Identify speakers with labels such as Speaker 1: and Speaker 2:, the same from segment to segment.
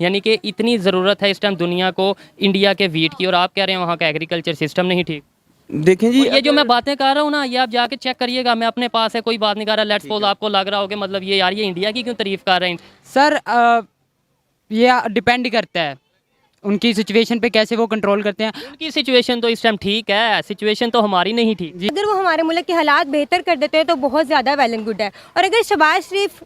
Speaker 1: यानी कि इतनी ज़रूरत है इस टाइम दुनिया को इंडिया के वीट की, और आप कह रहे हैं वहाँ का एग्रीकल्चर सिस्टम नहीं ठीक।
Speaker 2: देखें जी,
Speaker 1: और ये जो मैं बातें कर रहा हूँ ना, ये आप जाके चेक करिएगा, मैं अपने पास है, कोई बात नहीं कर रहा। लेट्स सपोज आपको लग रहा होगा मतलब ये यार ये इंडिया की क्यों तारीफ कर रहे हैं।
Speaker 3: सर ये डिपेंड करता है उनकी सिचुएशन पे, कैसे वो कंट्रोल करते हैं।
Speaker 1: उनकी सिचुएशन तो इस टाइम ठीक है, सिचुएशन तो हमारी नहीं ठीक।
Speaker 4: अगर वो हमारे मुल्क के हालात बेहतर कर देते हैं तो बहुत ज़्यादा वेल एंड गुड है। और अगर शहबाज शरीफ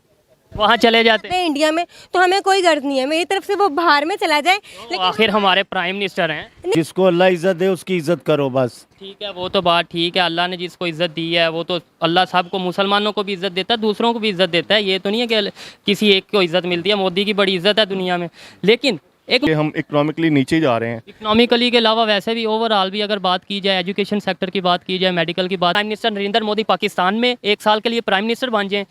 Speaker 1: वहाँ चले जाते
Speaker 4: हैं इंडिया में तो हमें कोई गर्ज नहीं है, मेरी तरफ से वो बाहर में चला जाए।
Speaker 1: तो आखिर हमारे प्राइम मिनिस्टर हैं।
Speaker 2: जिसको अल्लाह इज्जत दे उसकी इज्जत करो बस।
Speaker 1: ठीक है, वो तो बात ठीक है, अल्लाह ने जिसको इज्जत दी है वो तो अल्लाह सबको, मुसलमानों को भी इज्जत देता है, दूसरों को भी इज्जत देता है। ये तो नहीं है कि किसी एक को इज्जत मिलती है। मोदी की बड़ी इज्जत है दुनिया में, लेकिन एक
Speaker 5: हम इकोनॉमिकली नीचे जा रहे हैं।
Speaker 1: इकोनॉमिकली के अलावा वैसे भी ओवरऑल भी अगर बात की जाए, एजुकेशन सेक्टर की बात की जाए, मेडिकल की बात, प्राइम मिनिस्टर नरेंद्र मोदी पाकिस्तान में 1 साल के लिए प्राइम मिनिस्टर बन जाएं,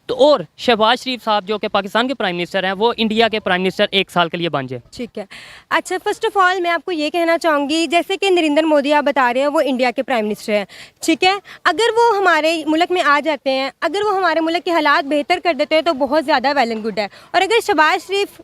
Speaker 1: तो और शहबाज शरीफ साहब जो कि पाकिस्तान के प्राइम मिनिस्टर हैं वो इंडिया के प्राइम मिनिस्टर 1 साल के लिए बन जाए।
Speaker 4: ठीक है। अच्छा, फर्स्ट ऑफ ऑल मैं आपको ये कहना चाहूँगी, जैसे कि नरेंद्र मोदी आप बता रहे हैं वो इंडिया के प्राइम मिनिस्टर हैं, ठीक है। अगर वो हमारे मुल्क में आ जाते हैं, अगर वो हमारे मुल्क के हालात बेहतर कर देते हैं तो बहुत ज़्यादा वेल एंड गुड है। और अगर शहबाज शरीफ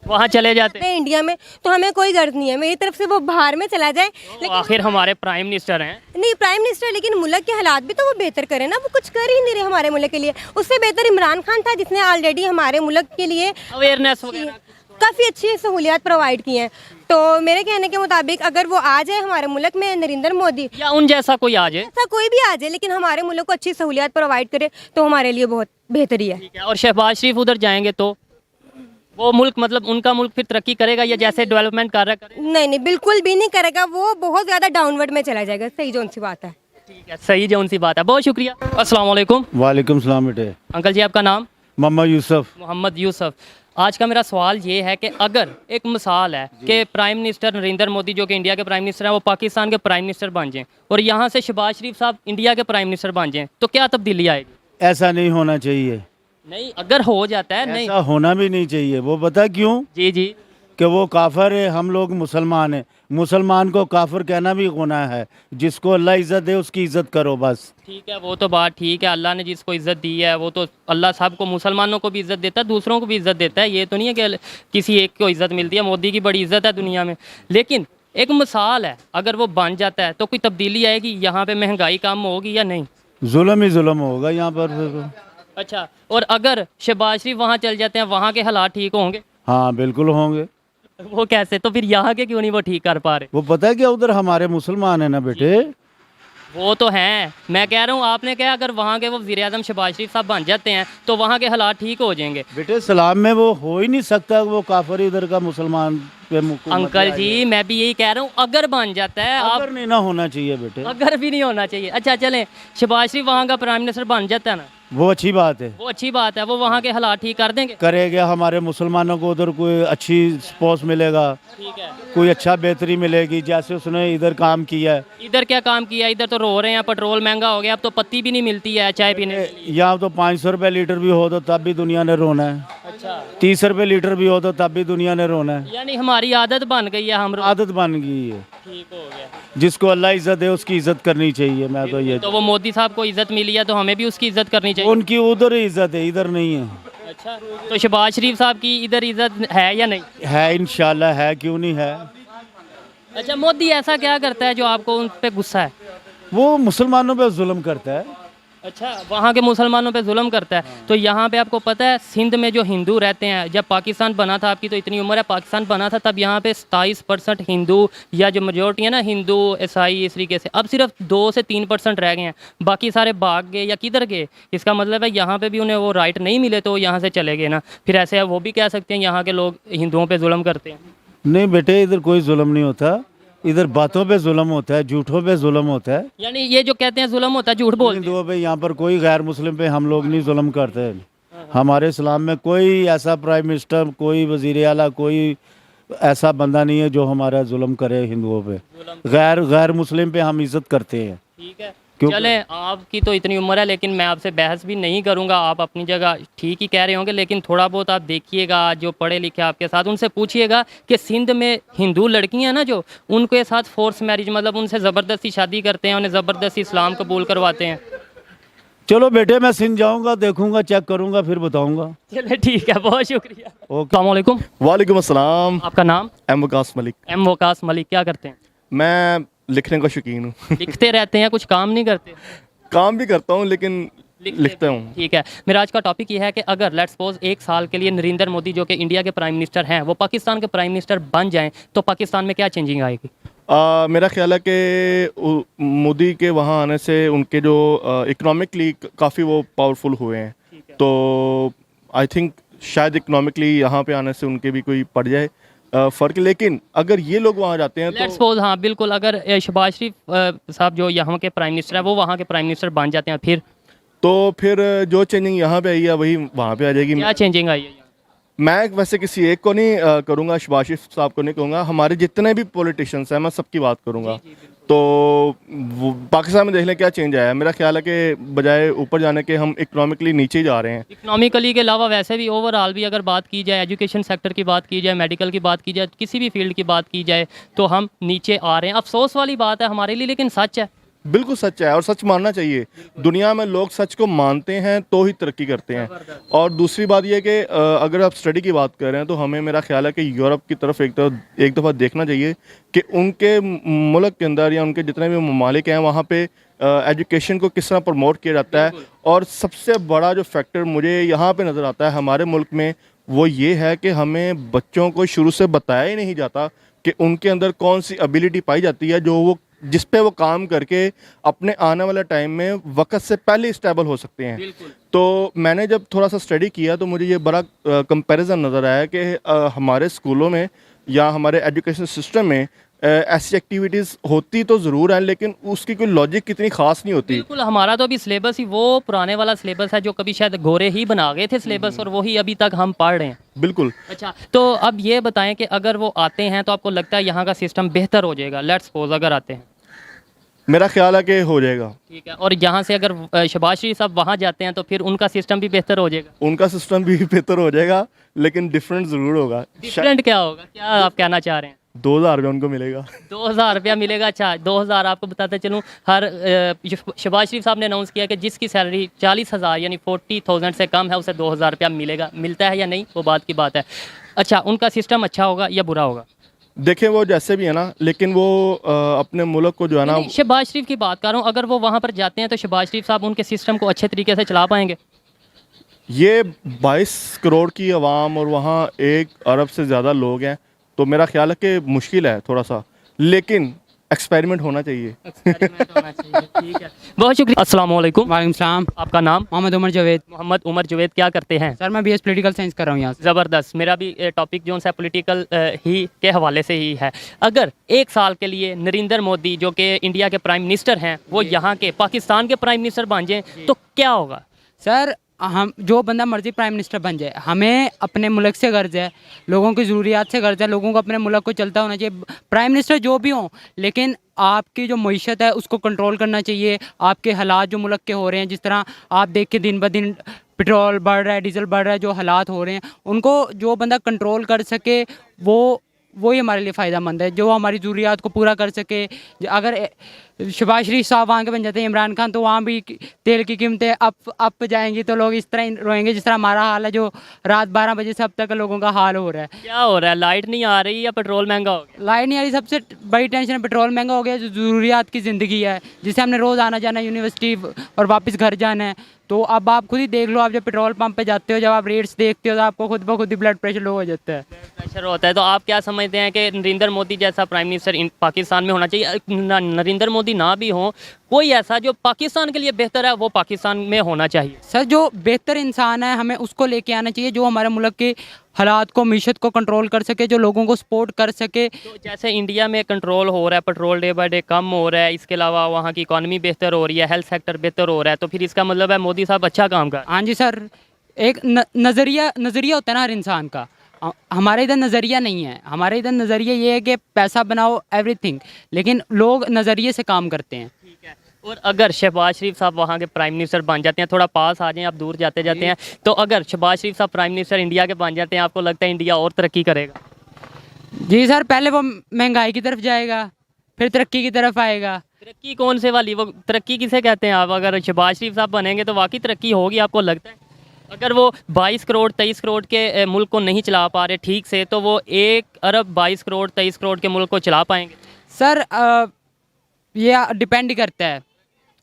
Speaker 1: वहाँ चले जाते हैं
Speaker 4: इंडिया में तो हमें कोई गर्ज नहीं है, मेरी तरफ से वो बाहर में चला जाए।
Speaker 1: तो आखिर हमारे प्राइम मिनिस्टर हैं।
Speaker 4: नहीं, प्राइम मिनिस्टर, लेकिन मुल्क के हालात भी तो वो बेहतर करें ना। वो कुछ कर ही नहीं रहे हमारे मुल्क के लिए। उससे बेहतर इमरान खान था जिसने ऑलरेडी हमारे मुल्क के लिए
Speaker 1: अवेयरनेस वगैरह
Speaker 4: काफ़ी अच्छी सहूलियात प्रोवाइड की हैं। तो मेरे कहने के मुताबिक अगर वो आ जाए हमारे मुल्क में, नरेंद्र मोदी
Speaker 1: या उन जैसा कोई आ जाए,
Speaker 4: ऐसा कोई भी आ जाए, लेकिन हमारे मुल्क को अच्छी सहूलियात प्रोवाइड करे तो हमारे लिए बहुत बेहतरी है।
Speaker 1: ठीक है। और शहबाज शरीफ उधर जाएंगे तो वो मुल्क, मतलब उनका मुल्क फिर तरक्की करेगा या जैसे डेवलपमेंट कर रहा है?
Speaker 4: नहीं नहीं, बिल्कुल भी नहीं करेगा। वो बहुत ज़्यादा डाउनवर्ड में चला जाएगा। सही जोन सी बात है।
Speaker 1: ठीक है, सही जोन सी बात है। बहुत शुक्रिया। अस्सलाम वालेकुम।
Speaker 2: वालेकुम सलाम बेटे।
Speaker 1: अंकल जी आपका नाम?
Speaker 2: मोहम्मद यूसुफ।
Speaker 1: मोहम्मद यूसुफ। आज का मेरा सवाल ये है कि अगर एक मिसाल है कि प्राइम मिनिस्टर नरेंद्र मोदी जो कि इंडिया के प्राइम मिनिस्टर हैं वो पाकिस्तान के प्राइम मिनिस्टर बन जाएं और यहाँ से शहबाज शरीफ साहब इंडिया के प्राइम मिनिस्टर बन जाएं, तो क्या तब्दीली आएगी?
Speaker 2: ऐसा नहीं होना चाहिए।
Speaker 1: नहीं, अगर हो जाता है, नहीं
Speaker 2: ऐसा होना भी नहीं चाहिए। वो बता क्यों?
Speaker 1: जी जी,
Speaker 2: कि वो काफिर है, हम लोग मुसलमान हैं। मुसलमान को काफिर कहना भी गुनाह है। जिसको अल्लाह इज्जत दे उसकी इज्जत करो बस।
Speaker 1: ठीक है, वो तो बात ठीक है, अल्लाह ने जिसको इज़्ज़त दी है वो तो अल्लाह सबको, मुसलमानों को भी इज़्ज़त देता है, दूसरों को भी इज़्ज़त देता है। ये तो नहीं है कि किसी एक को इज़्ज़त मिलती है। मोदी की बड़ी इज़्ज़त है दुनिया में, लेकिन एक मिसाल है, अगर वो बन जाता है तो कोई तब्दीली आएगी यहाँ पे? महंगाई कम होगी या नहीं?
Speaker 2: जुल्म ही जुल्म होगा यहाँ पर।
Speaker 1: अच्छा, और अगर शहबाज शरीफ वहाँ चल जाते हैं, वहाँ के हालात ठीक होंगे?
Speaker 2: हाँ बिल्कुल होंगे।
Speaker 1: वो कैसे? तो फिर यहाँ के क्यों नहीं वो ठीक कर पा रहे?
Speaker 2: वो पता है क्या, उधर हमारे मुसलमान है ना बेटे।
Speaker 1: वो तो हैं, मैं कह रहा हूँ आपने क्या, अगर वहाँ के वो वज़ीर-ए-आज़म शहबाज शरीफ साहब बन जाते हैं तो वहाँ के हालात ठीक हो जाएंगे।
Speaker 2: बेटे सलाम में वो हो ही नहीं सकता, वो काफिर उधर का मुसलमान पे
Speaker 1: अंकल जी मैं भी यही कह रहा हूँ, अगर बन जाता है आप,
Speaker 2: अगर नहीं ना होना चाहिए बेटे।
Speaker 1: अगर भी नहीं होना चाहिए। अच्छा चलें, शहबाज शरीफ वहाँ का प्राइम मिनिस्टर बन जाता है ना,
Speaker 2: वो अच्छी बात है।
Speaker 1: वो अच्छी बात है, वो वहाँ के हालात ठीक कर देंगे।
Speaker 2: करेगा, हमारे मुसलमानों को उधर कोई अच्छी स्पोर्ट्स मिलेगा,
Speaker 1: ठीक है।
Speaker 2: कोई अच्छा बेहतरी मिलेगी, जैसे उसने इधर काम किया है।
Speaker 1: इधर क्या काम किया? इधर तो रो रहे हैं, पेट्रोल महंगा हो गया, अब तो पत्ती भी नहीं मिलती है चाय पीने के लिए।
Speaker 2: यहाँ तो 500 रुपये लीटर भी हो तो तब भी दुनिया ने रोना है।
Speaker 1: अच्छा,
Speaker 2: 30 रुपये लीटर भी हो तो तब भी दुनिया ने रोना है।
Speaker 1: यानी हमारी आदत बन गई है, हम
Speaker 2: आदत बन गई है।
Speaker 1: ठीक हो गया।
Speaker 2: जिसको अल्लाह इज्जत दे उसकी इज्जत करनी चाहिए। मैं तो ये
Speaker 1: तो वो मोदी साहब को इज्जत मिली है तो हमें भी उसकी इज्जत करनी चाहिए।
Speaker 2: उनकी उधर ही इज्जत है, इधर नहीं है।
Speaker 1: अच्छा, तो शहबाज शरीफ साहब की इधर इज्जत है या नहीं?
Speaker 2: है, इंशाल्लाह है, क्यों नहीं है।
Speaker 1: अच्छा, मोदी ऐसा क्या करता है जो आपको उन पे गुस्सा है?
Speaker 2: वो मुसलमानों पे जुल्म करता है।
Speaker 1: अच्छा, वहाँ के मुसलमानों पे जुल्म करता है। तो यहाँ पे आपको पता है सिंध में जो हिंदू रहते हैं, जब पाकिस्तान बना था, आपकी तो इतनी उम्र है, पाकिस्तान बना था तब यहाँ पे 27% हिंदू, या जो मेजोरिटी है ना हिंदू ईसाई इस तरीके से, अब सिर्फ 2 से 3% रह गए हैं, बाकी सारे भाग गए या किधर गए। इसका मतलब है यहाँ पे भी उन्हें वो राइट नहीं मिले तो यहाँ से चले गए ना। फिर ऐसे है वो भी कह सकते हैं यहाँ के लोग हिंदुओं पर जुल्म करते हैं।
Speaker 2: नहीं बेटे, इधर कोई जुल्म नहीं होता, इधर बातों पे जुल्म होता है, झूठों पे जुल्म होता है।
Speaker 1: यानी ये जो कहते हैं जुल्म होता है, झूठ बोलते हैं।
Speaker 2: हिंदुओं पे यहाँ पर कोई गैर मुस्लिम पे हम लोग नहीं जुल्म करते। हमारे इस्लाम में कोई ऐसा प्राइम मिनिस्टर, कोई वजीर आला, कोई ऐसा बंदा नहीं है जो हमारा जुल्म करे हिंदुओं पे। गैर मुस्लिम पे हम इज्जत करते हैं।
Speaker 1: ठीक है,
Speaker 2: क्यों?
Speaker 1: चले, आपकी तो इतनी उम्र है, लेकिन मैं आपसे बहस भी नहीं करूंगा। आप अपनी जगह ठीक ही कह रहे होंगे, लेकिन थोड़ा बहुत आप देखिएगा, जो पढ़े लिखे आपके साथ, उनसे पूछिएगा कि सिंध में हिंदू लड़कियां ना जो, उनके साथ फोर्स मैरिज, मतलब उनसे ज़बरदस्ती शादी करते हैं, उन्हें ज़बरदस्ती इस्लाम कबूल करवाते हैं।
Speaker 2: चलो बेटे, मैं सिंध जाऊंगा, देखूंगा, चेक करूंगा, फिर बताऊंगा।
Speaker 1: चलिए ठीक है, बहुत शुक्रिया।
Speaker 2: ओके।
Speaker 1: अस्सलाम वालेकुम।
Speaker 5: वालेकुम अस्सलाम।
Speaker 1: आपका नाम?
Speaker 5: एम वकास मलिक।
Speaker 1: एम वकास मलिक। क्या करते हैं?
Speaker 5: मैं लिखने का शौकीन हूँ।
Speaker 1: लिखते रहते हैं, कुछ काम नहीं करते?
Speaker 5: काम भी करता हूँ लेकिन लिखता हूँ।
Speaker 1: ठीक है, मेरा आज का टॉपिक ये है कि अगर लेट्स सपोज एक साल के लिए नरेंद्र मोदी जो कि इंडिया के प्राइम मिनिस्टर हैं वो पाकिस्तान के प्राइम मिनिस्टर बन जाएं तो पाकिस्तान में क्या चेंजिंग आएगी?
Speaker 5: मेरा ख्याल है कि मोदी के वहाँ आने से उनके जो इकोनॉमिकली काफ़ी वो पावरफुल हुए हैं, तो आई थिंक शायद इकोनॉमिकली यहाँ पे आने से उनके भी कोई पड़ जाए फ़र्क। लेकिन अगर ये लोग वहाँ जाते हैं
Speaker 1: लेट्स
Speaker 5: तो
Speaker 1: सपोज, हाँ बिल्कुल, अगर शहबाज शरीफ साहब जो यहाँ के प्राइम मिनिस्टर है वो वहाँ के प्राइम मिनिस्टर बन जाते हैं
Speaker 5: फिर जो चेंजिंग यहाँ पे आई है वही वहाँ पे आ जाएगी।
Speaker 1: क्या चेंजिंग आई है?
Speaker 5: मैं वैसे किसी एक को नहीं करूँगा, शहबाज शरीफ साहब को नहीं कहूँगा, हमारे जितने भी पॉलिटिशियंस हैं मैं सबकी बात करूँगा। तो पाकिस्तान में देख लें क्या चेंज आया है। मेरा ख्याल है कि बजाय ऊपर जाने के हम इकोनॉमिकली नीचे ही जा रहे हैं।
Speaker 1: इकोनॉमिकली के अलावा वैसे भी ओवरऑल भी अगर बात की जाए, एजुकेशन सेक्टर की बात की जाए, मेडिकल की बात की जाए, किसी भी फील्ड की बात की जाए तो हम नीचे आ रहे हैं। अफसोस वाली बात है हमारे लिए, लेकिन सच है।
Speaker 5: बिल्कुल सच है और सच मानना चाहिए। दुनिया में लोग सच को मानते हैं तो ही तरक्की करते हैं। और दूसरी बात यह है कि अगर आप स्टडी की बात कर रहे हैं तो हमें, मेरा ख्याल है कि यूरोप की तरफ एक दफ़ा देखना चाहिए कि उनके मुल्क के अंदर या उनके जितने भी ममालिक हैं वहाँ पे एजुकेशन को किस तरह प्रमोट किया जाता है। और सबसे बड़ा जो फैक्टर मुझे यहाँ पे नज़र आता है हमारे मुल्क में वो ये है कि हमें बच्चों को शुरू से बताया ही नहीं जाता कि उनके अंदर कौन सी एबिलिटी पाई जाती है जो वो जिस पे वो काम करके अपने आने वाले टाइम में वक्त से पहले स्टेबल हो सकते हैं। तो मैंने जब थोड़ा सा स्टडी किया तो मुझे ये बड़ा कंपैरिजन नज़र आया कि हमारे स्कूलों में या हमारे एजुकेशन सिस्टम में ऐसी एक्टिविटीज़ होती तो ज़रूर हैं लेकिन उसकी कोई लॉजिक कितनी ख़ास नहीं होती।
Speaker 1: बिल्कुल, हमारा तो अभी सिलेबस ही वो पुराने वाला सिलेबस है जो कभी शायद गोरे ही बना गए थे सिलेबस, और वही अभी तक हम पढ़ रहे हैं।
Speaker 5: बिल्कुल।
Speaker 1: अच्छा, तो अब ये बताएं कि अगर वो आते हैं तो आपको लगता है यहाँ का सिस्टम बेहतर हो जाएगा? लेट्स सपोज अगर आते हैं,
Speaker 5: मेरा ख्याल है कि हो जाएगा।
Speaker 1: ठीक है, और यहाँ से अगर शहबाज शरीफ साहब वहाँ जाते हैं तो फिर उनका सिस्टम भी बेहतर हो जाएगा?
Speaker 5: उनका सिस्टम भी बेहतर हो जाएगा लेकिन डिफरेंट ज़रूर होगा।
Speaker 1: डिफरेंट क्या होगा, क्या आप कहना चाह रहे हैं?
Speaker 5: 2000 रुपये उनको मिलेगा।
Speaker 1: 2000 रुपया मिलेगा? अच्छा, 2000 आपको बताते चलूँ, हर शहबाज शरीफ साहब ने अनाउंस किया कि जिसकी सैलरी 40,000 यानी 40,000 से कम है उसे 2000 रुपया मिलेगा। मिलता है या नहीं वो बात की बात है। अच्छा, उनका सिस्टम अच्छा होगा या बुरा होगा?
Speaker 5: देखें वो जैसे भी है ना, लेकिन वो अपने मुल्क को जो है ना,
Speaker 1: शहबाज शरीफ की बात कर रहा हूँ, अगर वो वहाँ पर जाते हैं तो शहबाज शरीफ साहब उनके सिस्टम को अच्छे तरीके से चला पाएंगे?
Speaker 5: ये 22 करोड़ की आवाम और वहाँ 1 अरब से ज़्यादा लोग हैं, तो मेरा ख्याल है कि मुश्किल है थोड़ा सा, लेकिन एक्सपेरिमेंट होना चाहिए।
Speaker 1: ठीक है, बहुत शुक्रिया। अस्सलाम वालेकुम।
Speaker 3: वालेकुम सलाम।
Speaker 1: आपका नाम?
Speaker 3: मोहम्मद उमर जावेद।
Speaker 1: मोहम्मद उमर जावेद। क्या करते हैं?
Speaker 3: सर मैं बीएस पॉलिटिकल साइंस कर रहा हूँ यहाँ से।
Speaker 1: ज़बरदस्त। मेरा भी टॉपिक जो है पॉलिटिकल ही के हवाले से ही है। अगर एक साल के लिए नरेंद्र मोदी जो कि इंडिया के प्राइम मिनिस्टर हैं वो यहाँ के पाकिस्तान के प्राइम मिनिस्टर बन जाएं तो क्या होगा?
Speaker 3: सर हम जो बंदा मर्जी प्राइम मिनिस्टर बन जाए, हमें अपने मुल्क से गर्ज है, लोगों की ज़रूरियात से गर्ज है, लोगों को अपने मुल्क को चलता होना चाहिए। प्राइम मिनिस्टर जो भी हों, लेकिन आपकी जो मईशत है उसको कंट्रोल करना चाहिए। आपके हालात जो मुल्क के हो रहे हैं, जिस तरह आप देख के दिन ब दिन पेट्रोल बढ़ रहा है, डीजल बढ़ रहा है, जो हालात हो रहे हैं उनको जो बंदा कंट्रोल कर सके वो ही हमारे लिए फ़ायदेमंद है, जो हमारी ज़रूरियात को पूरा कर सके। अगर शहबाज शरीफ साहब वहाँ के बन जाते हैं, इमरान खान, तो वहाँ भी तेल की कीमतें अप जाएंगी तो लोग इस तरह ही रोएंगे जिस तरह हमारा हाल है, जो रात 12 बजे से अब तक लोगों का हाल हो रहा है।
Speaker 1: क्या हो रहा है? लाइट नहीं आ रही या पेट्रोल महंगा हो गया?
Speaker 3: लाइट नहीं आ रही, सबसे बड़ी टेंशन है पेट्रोल महंगा हो गया, जो ज़रूरियात की ज़िंदगी है, जिससे हमने रोज़ आना जाना यूनिवर्सिटी और वापस घर जाना है। तो अब आप खुद ही देख लो, आप जब पेट्रोल पंप पे जाते हो, जब आप रेट्स देखते हो तो आपको खुद ब खुद ही ब्लड प्रेशर लो हो जाता है।
Speaker 1: प्रेशर होता है। तो आप क्या समझते हैं कि नरेंद्र मोदी जैसा प्राइम मिनिस्टर पाकिस्तान में होना चाहिए? नरेंद्र मोदी ना भी हो, कोई ऐसा जो पाकिस्तान के लिए बेहतर है वो पाकिस्तान में होना चाहिए?
Speaker 3: सर जो बेहतर इंसान है हमें उसको लेके आना चाहिए, जो हमारे मुल्क के हालात को, मीशत को कंट्रोल कर सके, जो लोगों को सपोर्ट कर सके।
Speaker 1: तो जैसे इंडिया में कंट्रोल हो रहा है, पेट्रोल डे बाय डे कम हो रहा है, इसके अलावा वहाँ की इकॉनमी बेहतर हो रही है, हेल्थ सेक्टर बेहतर हो रहा है, तो फिर इसका मतलब है मोदी साहब अच्छा काम कर।
Speaker 3: हाँ जी सर, एक नज़रिया होता है ना हर इंसान का। हमारे इधर नज़रिया नहीं है, हमारे इधर नज़रिया ये है कि पैसा बनाओ एवरीथिंग, लेकिन लोग नज़रिए से काम करते हैं।
Speaker 1: ठीक है, और अगर शहबाज शरीफ साहब वहाँ के प्राइम मिनिस्टर बन जाते हैं, थोड़ा पास आ जाएं, आप दूर जाते जाते हैं, तो अगर शहबाज शरीफ साहब प्राइम मिनिस्टर इंडिया के बन जाते हैं, आपको लगता है इंडिया और तरक्की करेगा?
Speaker 3: जी सर, पहले वो महंगाई की तरफ जाएगा, फिर तरक्की की तरफ आएगा।
Speaker 1: तरक्की कौन से वाली, वो तरक्की किसे कहते हैं? आप अगर शहबाज शरीफ साहब बनेंगे तो वाकई तरक्की होगी, आपको लगता है? अगर वो 22 करोड़ 23 करोड़ के मुल्क को नहीं चला पा रहे ठीक से, तो वो 1 अरब 22 करोड़ 23 करोड़ के मुल्क को चला पाएंगे?
Speaker 3: सर ये डिपेंड करता है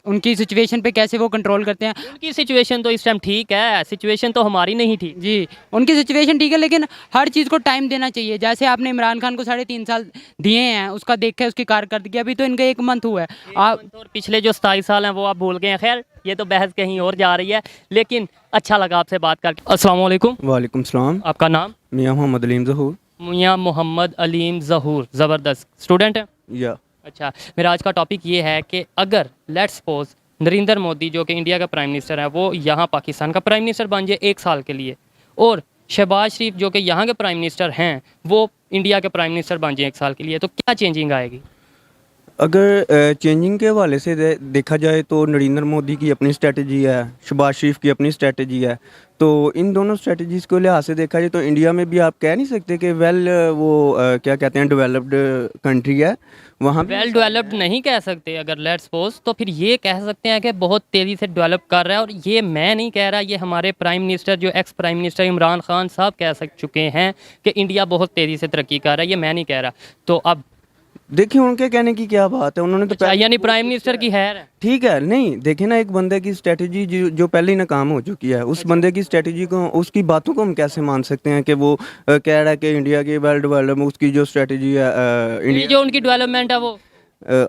Speaker 3: उनकी सिचुएशन पे, कैसे वो कंट्रोल करते हैं।
Speaker 1: उनकी सिचुएशन तो इस टाइम ठीक है, सिचुएशन तो हमारी नहीं ठीक।
Speaker 3: जी, उनकी सिचुएशन ठीक है, लेकिन हर चीज़ को टाइम देना चाहिए। जैसे आपने इमरान खान को 3.5 साल दिए हैं, उसका देखा है उसकी कारकर्दगी, अभी तो इनका 1 मंथ हुआ है। आप
Speaker 1: और पिछले जो 27 साल हैं वो आप भूल गए हैं। खैर, ये तो बहस कहीं और जा रही है, लेकिन अच्छा लगा आपसे बात करके। अस्सलाम वालेकुम।
Speaker 6: वालेकुम सलाम।
Speaker 1: आपका नाम?
Speaker 6: मियाँ मोहम्मद अलीम ज़हूर।
Speaker 1: मियाँ मोहम्मद अलीम ज़हूर, ज़बरदस्त। स्टूडेंट हैं?
Speaker 6: या
Speaker 1: अच्छा, मेरा आज का टॉपिक ये है कि अगर लेट्स सपोज नरेंद्र मोदी जो कि इंडिया का प्राइम मिनिस्टर है, वो यहाँ पाकिस्तान का प्राइम मिनिस्टर बन जाए 1 साल के लिए, और शहबाज शरीफ जो कि यहाँ के प्राइम मिनिस्टर हैं वो इंडिया के प्राइम मिनिस्टर बन जाए 1 साल के लिए, तो क्या चेंजिंग आएगी?
Speaker 6: अगर चेंजिंग के हवाले से देखा जाए तो नरेंद्र मोदी की अपनी स्ट्रेटजी है, शहबाज शरीफ की अपनी स्ट्रेटजी है। तो इन दोनों स्ट्रेटजीज़ को लिहाज से देखा जाए तो इंडिया में भी आप कह नहीं सकते कि क्या कहते हैं डेवलप्ड कंट्री है। वहाँ पे
Speaker 1: वेल डेवलप्ड नहीं कह सकते अगर लेट्स सपोज, तो फिर ये कह सकते हैं कि बहुत तेज़ी से डेवलप कर रहा है। और ये मैं नहीं कह रहा, ये हमारे प्राइम मिनिस्टर जो ex prime minister Imran Khan साहब कह चुके हैं कि इंडिया बहुत तेज़ी से तरक्की कर रहा है, ये मैं नहीं कह रहा। तो अब
Speaker 6: देखिए उनके कहने की क्या बात है, उन्होंने तो
Speaker 1: अच्छा, यानी प्राइम मिनिस्टर की है।
Speaker 6: ठीक है। नहीं देखिए ना, एक बंदे की स्ट्रेटजी जो पहले ही नाकाम हो चुकी है, उस बंदे की स्ट्रेटजी को, उसकी बातों को हम कैसे मान सकते हैं कि वो कह रहा है कि इंडिया की वेल डेवलप, उसकी जो स्ट्रेटजी है
Speaker 1: ये
Speaker 6: इंडिया
Speaker 1: जो उनकी डेवलपमेंट है वो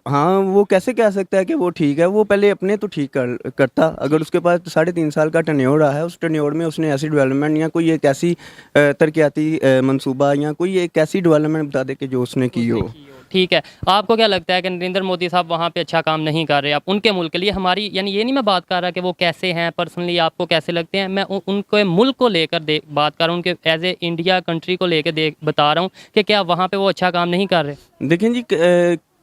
Speaker 6: हाँ, वो कैसे कह सकता है कि वो ठीक है? वो पहले अपने तो ठीक करता। अगर उसके पास 3.5 साल का टर्न्योर रहा है, उस टर्न्योर में उसने ऐसी डेवलपमेंट या कोई एक ऐसी तरक्याती मंसूबा या कोई एक ऐसी डेवलपमेंट बता दे कि जो उसने की हो।
Speaker 1: ठीक है। आपको क्या लगता है कि नरेंद्र मोदी साहब वहाँ पे अच्छा काम नहीं कर रहे? आप उनके मुल्क के लिए, हमारी यानी ये नहीं मैं बात कर रहा कि वो कैसे हैं पर्सनली, आपको कैसे लगते हैं, मैं उनके मुल्क को लेकर बात कर रहा हूँ, उनके एज ए इंडिया कंट्री को लेकर बता रहा हूँ कि क्या वहाँ पे वो अच्छा काम नहीं कर रहे?
Speaker 6: देखें जी,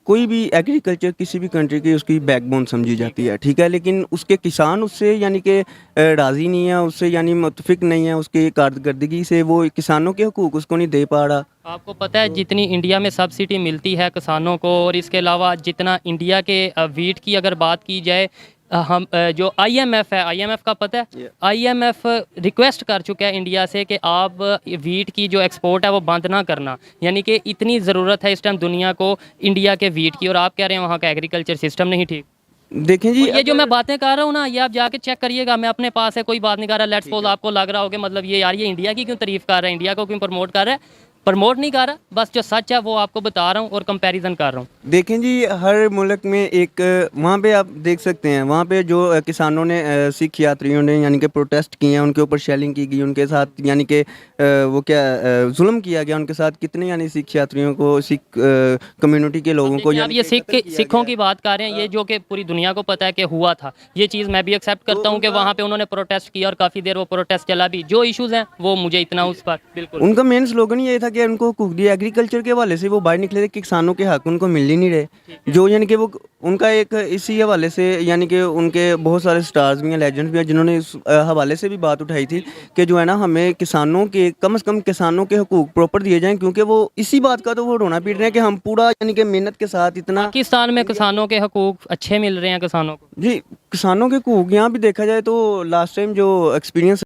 Speaker 6: कोई भी एग्रीकल्चर किसी भी कंट्री की उसकी बैकबोन समझी जाती है, ठीक है, लेकिन उसके किसान उससे यानी कि राज़ी नहीं है, उससे यानी मुतफिक नहीं है, उसकी कारकर्दगी से वो किसानों के हकूक़ उसको नहीं दे पा रहा।
Speaker 1: आपको पता है जितनी इंडिया में सब्सिडी मिलती है किसानों को, और इसके अलावा जितना इंडिया के वीट की अगर बात की जाए, हम जो आईएमएफ है, आईएमएफ का पता है, आईएमएफ रिक्वेस्ट कर चुका है इंडिया से कि आप वीट की जो एक्सपोर्ट है वो बंद ना करना, यानी कि इतनी ज़रूरत है इस टाइम दुनिया को इंडिया के वीट की, और आप कह रहे हैं वहाँ का एग्रीकल्चर सिस्टम नहीं ठीक।
Speaker 6: देखें जी,
Speaker 1: ये जो मैं बातें कर रहा हूँ ना, ये आप जाके चेक करिएगा, मैं अपने पास है कोई बात नहीं कर रहा। लेट्स सपोज आपको लग रहा होगा मतलब ये यार ये इंडिया की क्यों तारीफ कर रहा है, इंडिया को क्यों प्रमोट कर रहा है, प्रमोट नहीं कर रहा, बस जो सच है वो आपको बता रहा हूँ और कंपैरिजन कर रहा हूँ।
Speaker 6: देखें जी, हर मुल्क में एक वहाँ पे आप देख सकते हैं, वहाँ पे जो किसानों ने सिख यात्रियों ने यानी कि प्रोटेस्ट किए हैं, उनके ऊपर शेलिंग की गई, उनके साथ यानी कि वो क्या जुल्म किया गया उनके साथ, कितने यानी सिख यात्रियों को, सिख कम्युनिटी के लोगों को,
Speaker 1: आप ये सिखों की बात कर रहे हैं, ये जो कि पूरी दुनिया को पता है कि हुआ था, ये चीज़ मैं भी एक्सेप्ट करता हूँ कि वहाँ पे उन्होंने प्रोटेस्ट किया और काफ़ी देर वो प्रोटेस्ट चला भी। जो इश्यूज़ हैं वो मुझे इतना उस पर बिल्कुल,
Speaker 6: उनका मेन स्लोगन ये था कि उनको हकूक दिए। एग्रीकल्चर के हवाले से वो बाहर निकले थे कि किसानों के हक उनको मिल ही नहीं रहे, जो यानी कि वो उनका एक इसी हवाले से यानी कि उनके बहुत सारे स्टार्स भी हैं, लेजेंड्स भी हैं, जिन्होंने इस हवाले से भी बात उठाई थी कि जो है ना, हमें किसानों के कम से कम किसानों के हकूक प्रॉपर दिए जाएं, क्योंकि वो इसी बात का तो वो रोना पीट रहे हैं कि हम पूरा यानी कि मेहनत के साथ इतना।
Speaker 1: पाकिस्तान में किसानों के हकूक अच्छे मिल रहे हैं किसानों को?
Speaker 6: जी, किसानों के हकूक यहाँ भी देखा जाए तो लास्ट टाइम जो एक्सपीरियंस